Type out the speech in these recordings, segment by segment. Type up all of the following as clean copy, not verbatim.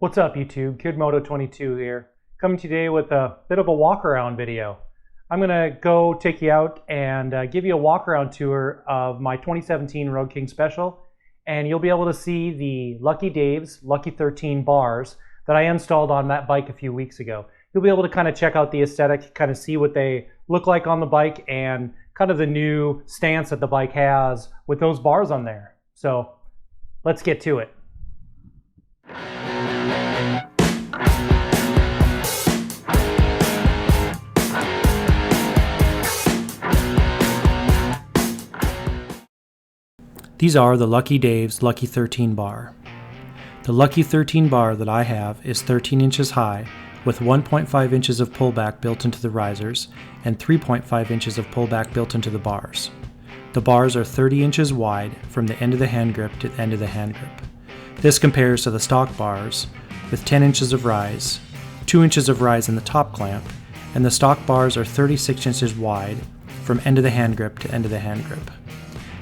What's up YouTube? KidMoto22 here, coming today with a bit of a walk around video. I'm gonna go take you out and give you a walk around tour of my 2017 Road King Special, and you'll be able to see the Lucky Dave's Lucky 13 bars that I installed on that bike a few weeks ago. You'll be able to kind of check out the aesthetic, kind of see what they look like on the bike and kind of the new stance that the bike has with those bars on there. So let's get to it. These are the Lucky Dave's Lucky 13 bar. The Lucky 13 bar that I have is 13 inches high with 1.5 inches of pullback built into the risers and 3.5 inches of pullback built into the bars. The bars are 30 inches wide from the end of the hand grip to the end of the hand grip. This compares to the stock bars with 10 inches of rise, 2 inches of rise in the top clamp, and the stock bars are 36 inches wide from end of the hand grip to end of the hand grip.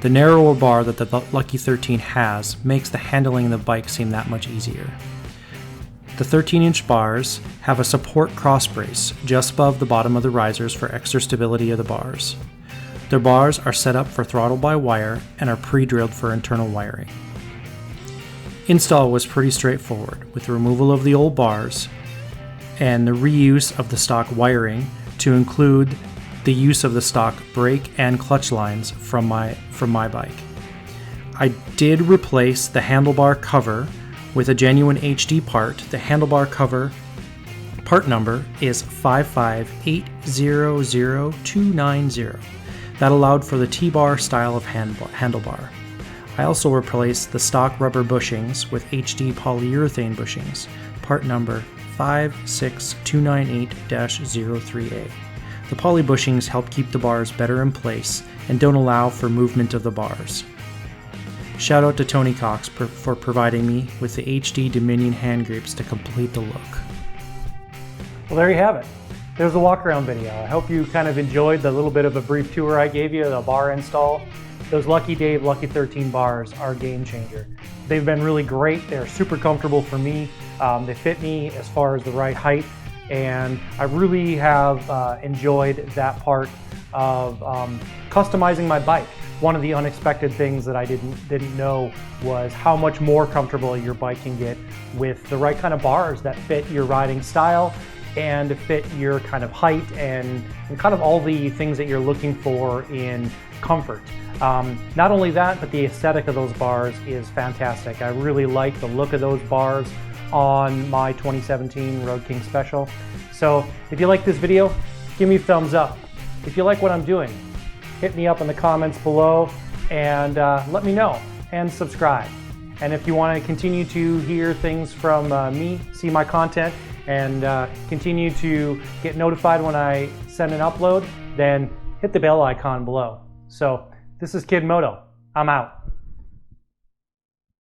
The narrower bar that the Lucky 13 has makes the handling of the bike seem that much easier. The 13-inch bars have a support cross brace just above the bottom of the risers for extra stability of the bars. The bars are set up for throttle by wire and are pre-drilled for internal wiring. Install was pretty straightforward, with the removal of the old bars and the reuse of the stock wiring to include the use of the stock brake and clutch lines from my bike. I did replace the handlebar cover with a genuine HD part. The handlebar cover part number is 558000290. That allowed for the T-bar style of handlebar. I also replaced the stock rubber bushings with HD polyurethane bushings, part number 56298-03A. The poly bushings help keep the bars better in place and don't allow for movement of the bars. Shout out to Tony Cox for providing me with the HD Dominion hand grips to complete the look. Well, there you have it. There's the walk around video. I hope you kind of enjoyed the little bit of a brief tour I gave you, the bar install. Those Lucky Dave Lucky 13 bars are a game changer. They've been really great. They're super comfortable for me. They fit me as far as the right height. And I really have enjoyed that part of customizing my bike. One of the unexpected things that I didn't know was how much more comfortable your bike can get with the right kind of bars that fit your riding style and fit your kind of height and kind of all the things that you're looking for in comfort. Not only that, but the aesthetic of those bars is fantastic. I really like the look of those bars on my 2017 Road King Special. So if you like this video, give me a thumbs up. If you like what I'm doing, hit me up in the comments below and let me know, and subscribe. And if you want to continue to hear things from me, see my content, and continue to get notified when I send an upload, then hit the bell icon below. So this is Kid Moto. I'm out.